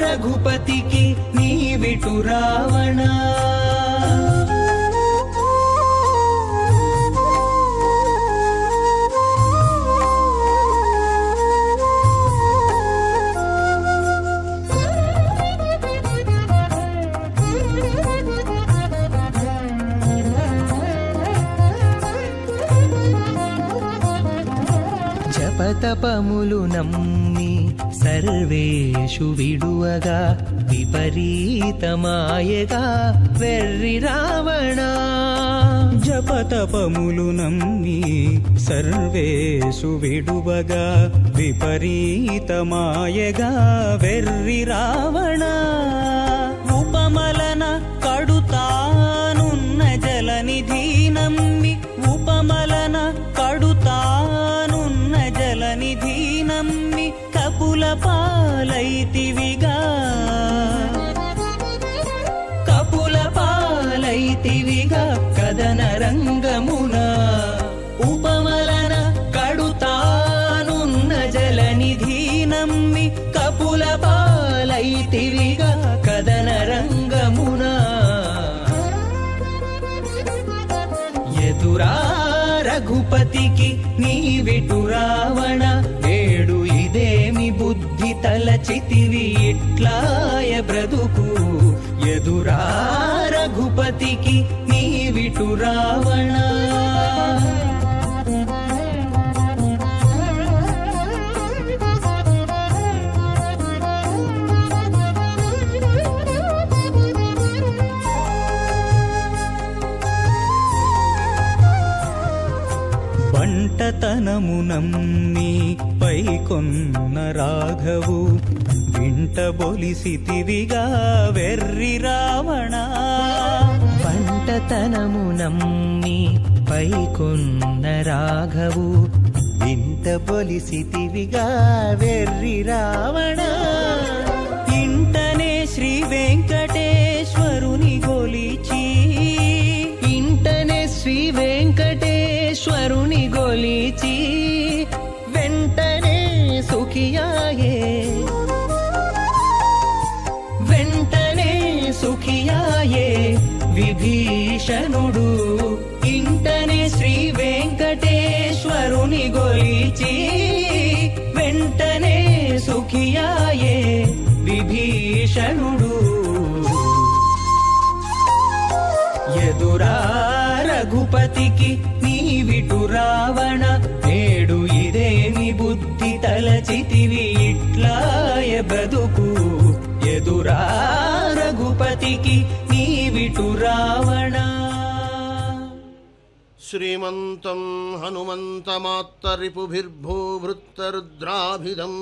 రఘుపతికి నీవిటు రావణ జపతపములు నమ్మి సర్వేషు విడువగా విపరీతమాయగా వెర్రి రావణ జపతపములు నమ్మి సర్వేషు విడువగా విపరీతమాయగా వెర్రి రావణ ఉపమలన కడుతానున్న జలనిధి నమ్మి ఉపమలన కడుతానున్న జలనిధి నమ్మి కపుల పాలైతివిగా కపుల పాలైతివిగా కదన రంగమున ఉపమలన కడుతానున్న జలనిధి నమ్మి కపుల పాలైతివిగా కదన రంగమున ఎదురా రఘుపతికి నీవిటు రావణ నేడు ఇదేమి బుద్ధి తలచితివి ఇట్లాయ బ్రతుకు ఎదురా రఘుపతికి నీవిటు రావణ బంటతనము నమ్మి పైకొన్న రాఘవు వింట బొలిసితివిగా వెర్రి రావణ బంటతనము నమ్మి పైకొన్న రాఘవు వింట బొలిసితివిగా వెర్రి రావణ ఇంటనే శ్రీ వెంకటేశ్వరుని గొలిచి ఇంటనే శ్రీ వెంకటేశ్వరుని గొలిచి వెంటనే సుఖియాయే వెంటనే సుఖియాయే విభీషణుడు ఇంటనే శ్రీ వెంకటేశ్వరుని గొలిచి వెంటనే సుఖియాయే విభీషణుడు ఎదురా రఘుపతి రఘుపతికి నీవిటు రావణ నేడు ఇదేమి బుద్ధి తలచితివి ఇట్లాయ బ్రతుకు ఎదురా రఘుపతికి నీవిటు రావణ. శ్రీమంతం హనుమంతమాత్తరిపుభిర్భూభృత్తరుద్రాభిధం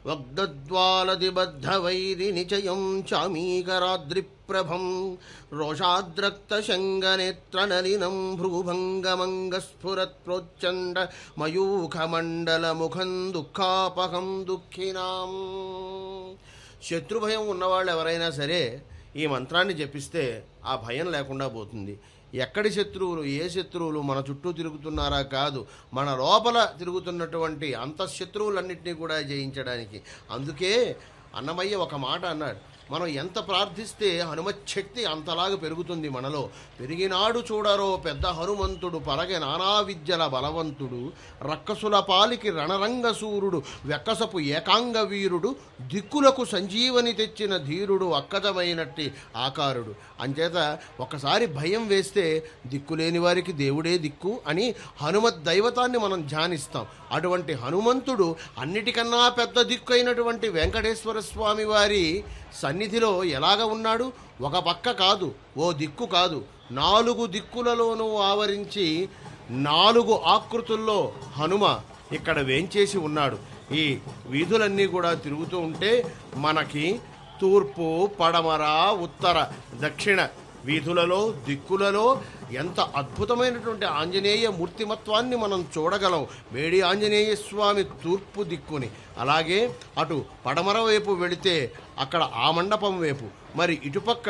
వగ్దద్వాలదిబద్ధవైరినిచయం చామీకరాద్రిప్రభం రోషాద్రక్తశంగనేత్రనలినం భ్రూభంగమంగస్ఫురత్ప్రోచ్చండ మయూఖమండలముఖం దుఃఖాపహం దుఃఖినాం. శత్రుభయం ఉన్నవాళ్ళు ఎవరైనా సరే ఈ మంత్రాన్ని జపిస్తే ఆ భయం లేకుండా పోతుంది. ఎక్కడి శత్రువులు, ఏ శత్రువులు మన చుట్టూ తిరుగుతున్నారా కాదు, మన లోపల తిరుగుతున్నటువంటి అంతఃశత్రువులన్నింటినీ కూడా జయించడానికి. అందుకే అన్నమయ్య ఒక మాట అన్నాడు, మనం ఎంత ప్రార్థిస్తే హనుమచ్చక్తి అంతలాగా పెరుగుతుంది మనలో. పెరిగినాడు చూడరో పెద్ద హనుమంతుడు పరగ నానా విద్యల బలవంతుడు రక్కసుల పాలికి రణరంగసూరుడు వెక్కసపు ఏకాంగ వీరుడు దిక్కులకు సంజీవని తెచ్చిన ధీరుడు అక్కదమైనట్టి ఆకారుడు. అంచేత ఒకసారి భయం వేస్తే దిక్కులేని వారికి దేవుడే దిక్కు అని హనుమత్ దైవతాన్ని మనం ధ్యానిస్తాం. అటువంటి హనుమంతుడు అన్నిటికన్నా పెద్ద దిక్కు అయినటువంటి వెంకటేశ్వర స్వామి వారి సన్నిధిలో ఎలాగ ఉన్నాడు? ఒక పక్క కాదు, ఓ దిక్కు కాదు, 4 దిక్కులలోనూ ఆవరించి 4 ఆకృతుల్లో హనుమ ఇక్కడ వేంచేసి ఉన్నాడు. ఈ వీధులన్నీ కూడా తిరుగుతూ ఉంటే మనకి తూర్పు, పడమర, ఉత్తర, దక్షిణ వీధులలో, దిక్కులలో ఎంత అద్భుతమైనటువంటి ఆంజనేయ మూర్తిమత్వాన్ని మనం చూడగలం. మేడి ఆంజనేయ స్వామి తూర్పు దిక్కుని, అలాగే అటు పడమర వైపు వెళితే అక్కడ ఆ మండపం వైపు, మరి ఇటుపక్క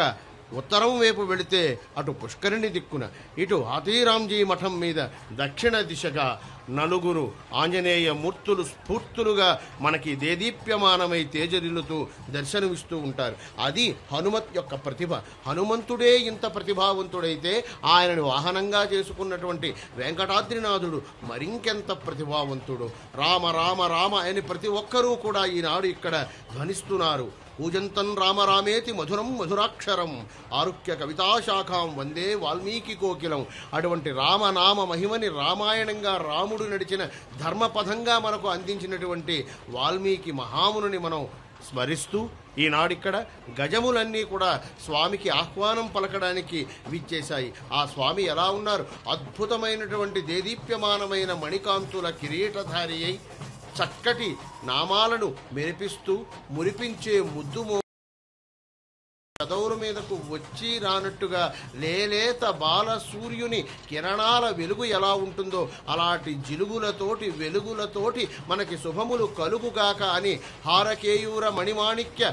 ఉత్తరం వైపు వెళితే అటు పుష్కరిణి దిక్కున, ఇటు హాతీరాంజీ మఠం మీద దక్షిణ దిశగా 4 ఆంజనేయ మూర్తులు స్ఫూర్తులుగా మనకి దేదీప్యమానమై తేజరిల్లుతూ దర్శనమిస్తూ ఉంటారు. అది హనుమత్ యొక్క ప్రతిభ. హనుమంతుడే ఇంత ప్రతిభావంతుడైతే ఆయనను వాహనంగా చేసుకున్నటువంటి వెంకటాద్రినాథుడు మరింకెంత ప్రతిభావంతుడు. రామ రామ రామ అని ప్రతి ఒక్కరూ కూడా ఈనాడు ఇక్కడ ధ్వనిస్తున్నారు. పూజంతం రామరామేతి మధురం మధురాక్షరం ఆరుక్య కవితాశాఖాం వందే వాల్మీకి కోకిలం. అటువంటి రామనామ మహిమని రామాయణంగా రాముడు నడిచిన ధర్మపథంగా మనకు అందించినటువంటి వాల్మీకి మహామునుని మనం స్మరిస్తూ ఈనాడిక్కడ గజములన్నీ కూడా స్వామికి ఆహ్వానం పలకడానికి విచ్చేశాయి. ఆ స్వామి ఎలా ఉన్నారు? అద్భుతమైనటువంటి దేదీప్యమానమైన మణికాంతుల కిరీటధారి అయి చక్కటి నామాలను మెరిపిస్తూ మురిపించే ముద్దుమో చదవుల మీదకు వచ్చి రానట్టుగా లేలేత బాల సూర్యుని కిరణాల వెలుగు ఎలా ఉంటుందో అలాంటి జిలుగులతోటి వెలుగులతోటి మనకి శుభములు కలుగుగాక అని హారకేయూర మణిమాణిక్య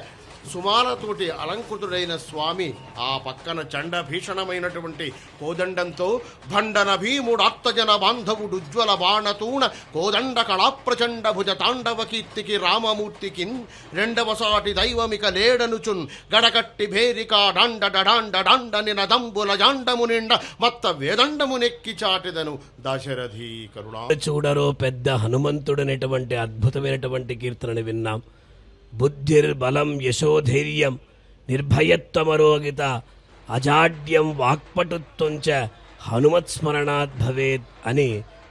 సుమాలతోటి అలంకృతుడైన స్వామి ఆ పక్కన చండ భీషణమైనటువంటి కోదండంతో భండన భీముడాత్తజన బాంధవుడు ఉజ్వల బాణతూణ కోదండ కళాప్రచండ భుజ తాండవ కీర్తికి రామమూర్తికి రెండవ సాటి దైవమిక లేడనుచున్ గడకట్టి భేరికా డాండ డాండ డాండ నినదంబుల జాండము నిండ మత్త వేదండము నెక్కి చాటిదను దాశరథి కరుణా. చూడరో పెద్ద హనుమంతుడనేటువంటి అద్భుతమైనటువంటి కీర్తనని విన్నాం. బుద్ధిర్బలం యశోధైర్యం నిర్భయత్వమరోగిత అజాడ్యం వాక్పటుత్వంచ హనుమత్స్మరణాత్ భవేత్ అని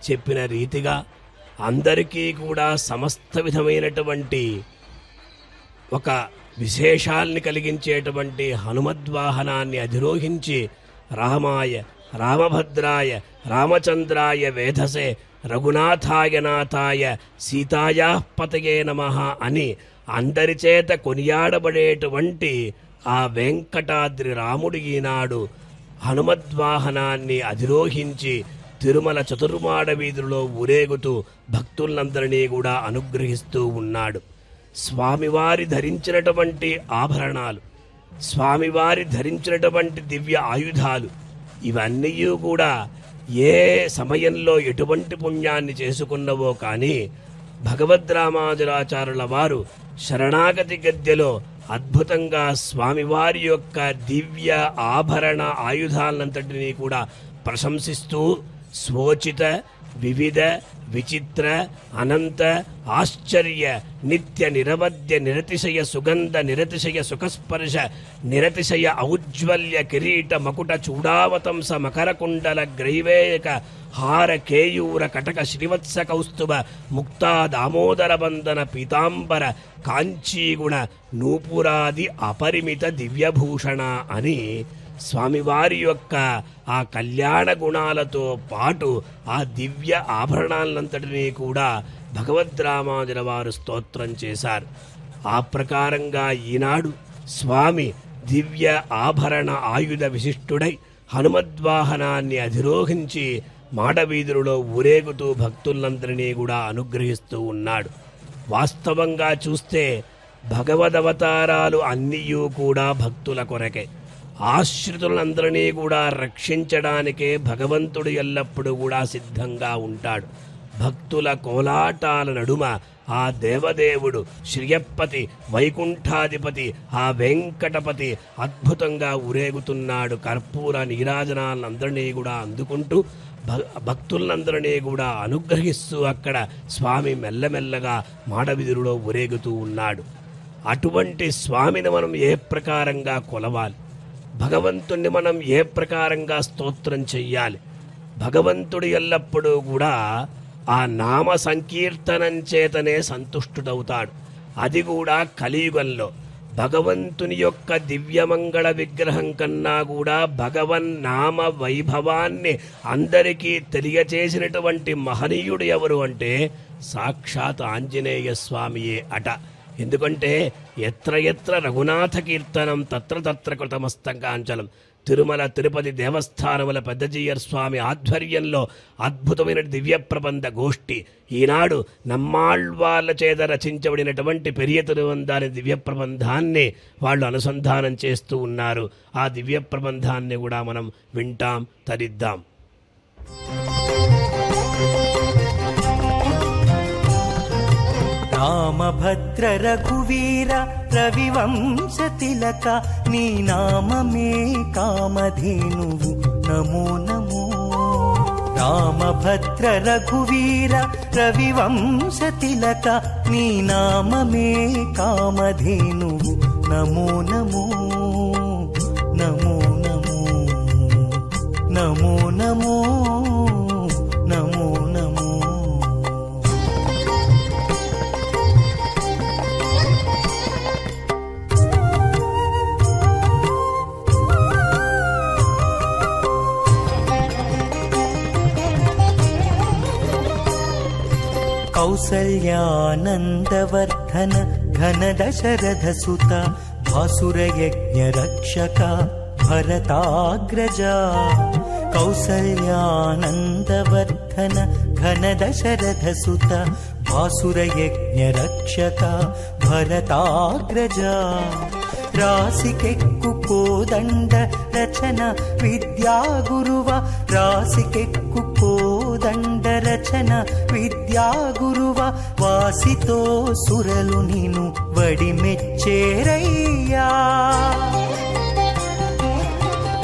చెప్పిన రీతిగా అందరికీ కూడా సమస్త విధమైనటువంటి ఒక విశేషాల్ని కలిగించేటువంటి హనుమద్వాహనాన్ని అధిరోహించి రామాయ రామభద్రాయ రామచంద్రాయ వేధసే రఘునాథాయ నాథాయ సీతాయా పతయే నమః అని అందరి చేత కొనియాడబడేటువంటి ఆ వెంకటాద్రి రాముడు ఈనాడు హనుమద్వాహనాన్ని అధిరోహించి తిరుమల చతుర్మాడ వీధులలో ఊరేగుతూ భక్తులందరినీ కూడా అనుగ్రహిస్తూ ఉన్నాడు. స్వామివారి ధరించినటువంటి ఆభరణాలు, స్వామివారి ధరించినటువంటి దివ్య ఆయుధాలు ఇవన్నీ కూడా ఏ సమయంలో ఎటువంటి పుణ్యాన్ని చేసుకున్నవో కానీ భగవద్రామానుజాచార్యుల వారు శరణాగతి గద్యలో అద్భుతంగా స్వామివారి యొక్క దివ్య ఆభరణ ఆయుధాలంతటినీ కూడా ప్రశంసిస్తూ స్వోచిత వివిధ విచిత్ర అనంత ఆశ్చర్య నిత్య నిరవధ్య నిరతిశయ సుగంధ నిరతిశయ సుఖస్పర్శ నిరతిశయ ఔజ్వల్య కిరీట మకుట చూడావతంస మకరకుండల గ్రైవేయక హార కేయూర కటక శ్రీవత్స కౌస్తుభ ముక్తా దామోదర బంధన పీతాంబర కాంచీగుణ నూపురాది అపరిమిత దివ్యభూషణ అని స్వామివారి యొక్క ఆ కళ్యాణ గుణాలతో పాటు ఆ దివ్య ఆభరణాలంతటినీ కూడా భగవద్రామానుజుల వారు స్తోత్రం చేశారు. ఆ ప్రకారంగా ఈనాడు స్వామి దివ్య ఆభరణ ఆయుధ విశిష్టుడై హనుమద్వాహనాన్ని అధిరోహించి మాడవీధులలో ఊరేగుతూ భక్తులందరినీ కూడా అనుగ్రహిస్తూ ఉన్నాడు. వాస్తవంగా చూస్తే భగవదవతారాలు అన్నీయూ కూడా భక్తుల కొరకే. ఆశ్రితులందరినీ కూడా రక్షించడానికే భగవంతుడు ఎల్లప్పుడూ కూడా సిద్ధంగా ఉంటాడు. భక్తుల కోలాటాల నడుమ ఆ దేవదేవుడు శ్రియప్పతి వైకుంఠాధిపతి ఆ వెంకటపతి అద్భుతంగా ఊరేగుతున్నాడు. కర్పూర నీరాజనాలందరినీ కూడా అందుకుంటూ భక్తులందరినీ కూడా అనుగ్రహిస్తూ అక్కడ స్వామి మెల్లమెల్లగా మాడవీధులలో ఊరేగుతూ ఉన్నాడు. అటువంటి స్వామిని మనం ఏ ప్రకారంగా కొలవాలి, భగవంతుణ్ణి మనం ఏ ప్రకారంగా స్తోత్రం చెయ్యాలి? భగవంతుడు ఎల్లప్పుడూ కూడా ఆ నామ సంకీర్తనం చేతనే సంతుష్టుడవుతాడు. అది కూడా కలియుగంలో భగవంతుని యొక్క దివ్యమంగళ విగ్రహం కన్నా కూడా భగవన్ నామ వైభవాన్ని అందరికీ తెలియచేసినటువంటి మహనీయుడు ఎవరు అంటే సాక్షాత్ ఆంజనేయ స్వామియే అట. ఎందుకంటే ఎత్ర ఎత్ర రఘునాథ కీర్తనం తత్ర తత్ర కృతమస్తంగాంచలం. తిరుమల తిరుపతి దేవస్థానముల పెద్దజీయర్ స్వామి ఆధ్వర్యంలో అద్భుతమైన దివ్య ప్రబంధ గోష్ఠి ఈనాడు నమ్మాళ్వార్ల చేత రచించబడినటువంటి పెరియ తిరువందాని దివ్య ప్రబంధాన్ని వాళ్ళు అనుసంధానం చేస్తూ ఉన్నారు. ఆ దివ్య ప్రబంధాన్ని కూడా మనం వింటాం, తరిద్దాం. రామభద్ర రఘువీర రవివంశ తిలక నీ నామమే కామధేనువు నమో నమో. రామభద్ర రఘువీర రవివంశ తిలక నీ నామమే కామధేనువు నమో నమో నమో నమో నమో నమో నమో నమో. కౌసల్యానందవర్ధన ఘన దశరథ సుత భాసురయజ్ఞ రక్షక భరతాగ్రజ. కౌసల్యానందవర్ధన ఘన దశరథ సుత భాసురయజ్ఞ రక్షక భరతాగ్రజ. రాసికెక్కు కోదండ రచన విద్యా గురువ రాసికెక్కు కోదండ రచన విద్యా గురువ. వాసితో సురలు నిను వడి మెచ్చేరయ్యా.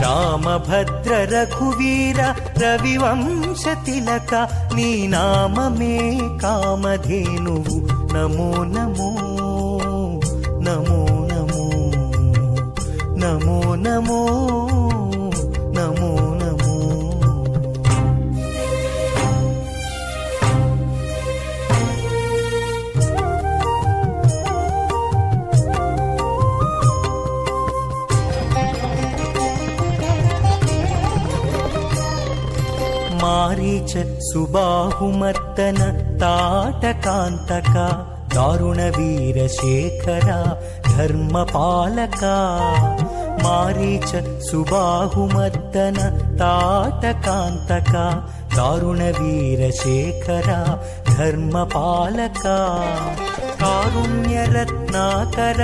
రామభద్ర రఘువీర రవివంశ తిలక నీ నామమే కామధేనువు నమో నమో నమో నమో నమో నమో నమో నమో. మారీచ సుబాహుమర్దన తాటకాంతక దారుణ వీరశేఖర ధర్మపాలక. మారీచ సుబాహుమర్దన తాటకాంతక దారుణ వీరశేఖర ధర్మపాలక. కారుణ్యరత్నాకర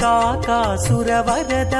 కాకాసుర వరద